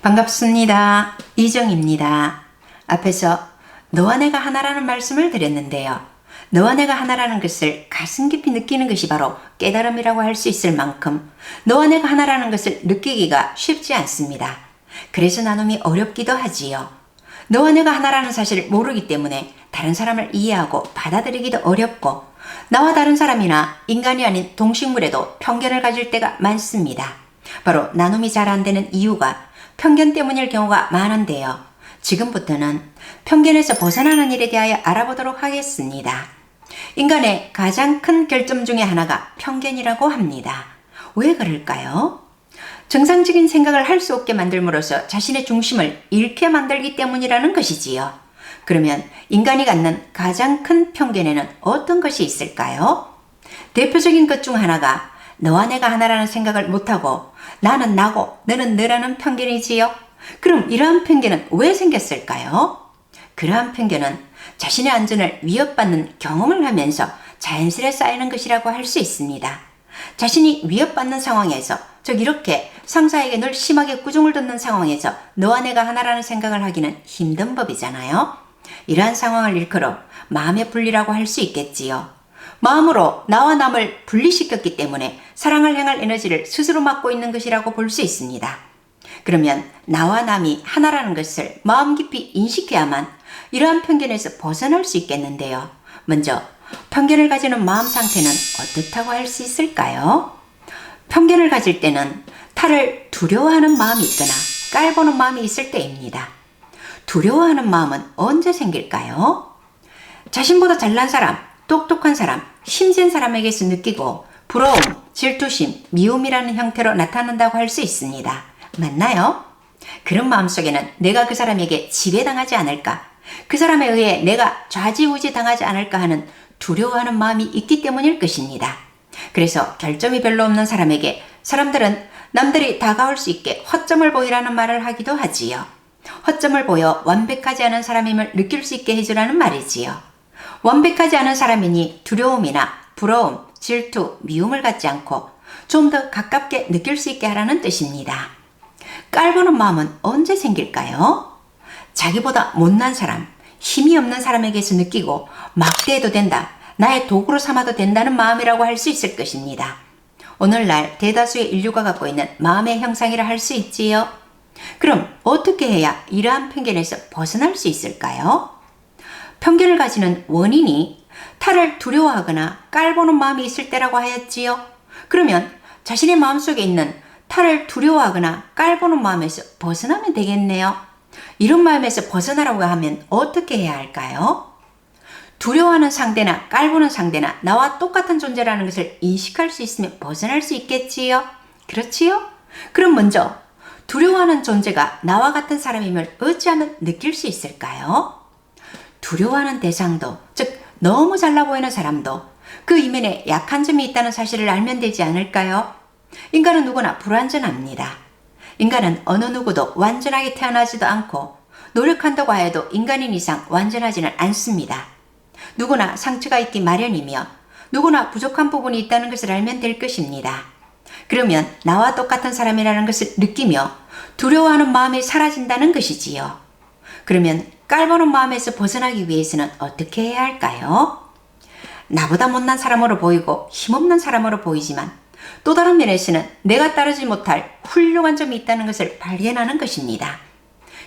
반갑습니다. 이정입니다. 앞에서 너와 내가 하나라는 말씀을 드렸는데요. 너와 내가 하나라는 것을 가슴 깊이 느끼는 것이 바로 깨달음이라고 할 수 있을 만큼 너와 내가 하나라는 것을 느끼기가 쉽지 않습니다. 그래서 나눔이 어렵기도 하지요. 너와 내가 하나라는 사실을 모르기 때문에 다른 사람을 이해하고 받아들이기도 어렵고 나와 다른 사람이나 인간이 아닌 동식물에도 편견을 가질 때가 많습니다. 바로 나눔이 잘 안 되는 이유가 편견 때문일 경우가 많은데요. 지금부터는 편견에서 벗어나는 일에 대하여 알아보도록 하겠습니다. 인간의 가장 큰 결점 중에 하나가 편견이라고 합니다. 왜 그럴까요? 정상적인 생각을 할 수 없게 만들므로써 자신의 중심을 잃게 만들기 때문이라는 것이지요. 그러면 인간이 갖는 가장 큰 편견에는 어떤 것이 있을까요? 대표적인 것 중 하나가 너와 내가 하나라는 생각을 못하고 나는 나고 너는 너라는 편견이지요. 그럼 이러한 편견은 왜 생겼을까요? 그러한 편견은 자신의 안전을 위협받는 경험을 하면서 자연스레 쌓이는 것이라고 할 수 있습니다. 자신이 위협받는 상황에서, 즉 이렇게 상사에게 늘 심하게 꾸중을 듣는 상황에서 너와 내가 하나라는 생각을 하기는 힘든 법이잖아요. 이러한 상황을 일컬어 마음의 분리라고 할 수 있겠지요. 마음으로 나와 남을 분리시켰기 때문에 사랑을 행할 에너지를 스스로 막고 있는 것이라고 볼 수 있습니다. 그러면 나와 남이 하나라는 것을 마음 깊이 인식해야만 이러한 편견에서 벗어날 수 있겠는데요. 먼저 편견을 가지는 마음 상태는 어떻다고 할 수 있을까요? 편견을 가질 때는 타를 두려워하는 마음이 있거나 깔보는 마음이 있을 때입니다. 두려워하는 마음은 언제 생길까요? 자신보다 잘난 사람, 똑똑한 사람, 힘센 사람에게서 느끼고 부러움, 질투심, 미움이라는 형태로 나타난다고 할 수 있습니다. 맞나요? 그런 마음속에는 내가 그 사람에게 지배당하지 않을까, 그 사람에 의해 내가 좌지우지 당하지 않을까 하는 두려워하는 마음이 있기 때문일 것입니다. 그래서 결점이 별로 없는 사람에게 사람들은 남들이 다가올 수 있게 허점을 보이라는 말을 하기도 하지요. 허점을 보여 완벽하지 않은 사람임을 느낄 수 있게 해주라는 말이지요. 완벽하지 않은 사람이니 두려움이나 부러움, 질투, 미움을 갖지 않고 좀 더 가깝게 느낄 수 있게 하라는 뜻입니다. 깔보는 마음은 언제 생길까요? 자기보다 못난 사람, 힘이 없는 사람에게서 느끼고 막대해도 된다, 나의 도구로 삼아도 된다는 마음이라고 할 수 있을 것입니다. 오늘날 대다수의 인류가 갖고 있는 마음의 형상이라 할 수 있지요. 그럼 어떻게 해야 이러한 편견에서 벗어날 수 있을까요? 편견을 가지는 원인이 타를 두려워하거나 깔보는 마음이 있을 때라고 하였지요. 그러면 자신의 마음속에 있는 타를 두려워하거나 깔보는 마음에서 벗어나면 되겠네요. 이런 마음에서 벗어나라고 하면 어떻게 해야 할까요? 두려워하는 상대나 깔보는 상대나 나와 똑같은 존재라는 것을 인식할 수 있으면 벗어날 수 있겠지요. 그렇지요? 그럼 먼저 두려워하는 존재가 나와 같은 사람임을 어찌하면 느낄 수 있을까요? 두려워하는 대상도, 즉 너무 잘나 보이는 사람도 그 이면에 약한 점이 있다는 사실을 알면 되지 않을까요? 인간은 누구나 불완전합니다. 인간은 어느 누구도 완전하게 태어나지도 않고 노력한다고 해도 인간인 이상 완전하지는 않습니다. 누구나 상처가 있기 마련이며 누구나 부족한 부분이 있다는 것을 알면 될 것입니다. 그러면 나와 똑같은 사람이라는 것을 느끼며 두려워하는 마음이 사라진다는 것이지요. 그러면 깔보는 마음에서 벗어나기 위해서는 어떻게 해야 할까요? 나보다 못난 사람으로 보이고 힘없는 사람으로 보이지만 또 다른 면에서는 내가 따르지 못할 훌륭한 점이 있다는 것을 발견하는 것입니다.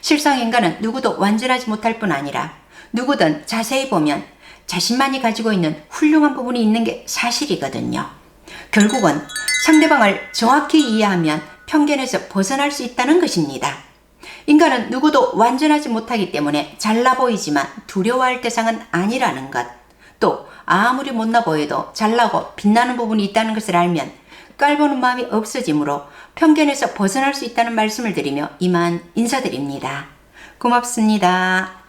실상 인간은 누구도 완전하지 못할 뿐 아니라 누구든 자세히 보면 자신만이 가지고 있는 훌륭한 부분이 있는 게 사실이거든요. 결국은 상대방을 정확히 이해하면 편견에서 벗어날 수 있다는 것입니다. 인간은 누구도 완전하지 못하기 때문에 잘나 보이지만 두려워할 대상은 아니라는 것, 또 아무리 못나 보여도 잘나고 빛나는 부분이 있다는 것을 알면 깔보는 마음이 없어지므로 편견에서 벗어날 수 있다는 말씀을 드리며 이만 인사드립니다. 고맙습니다.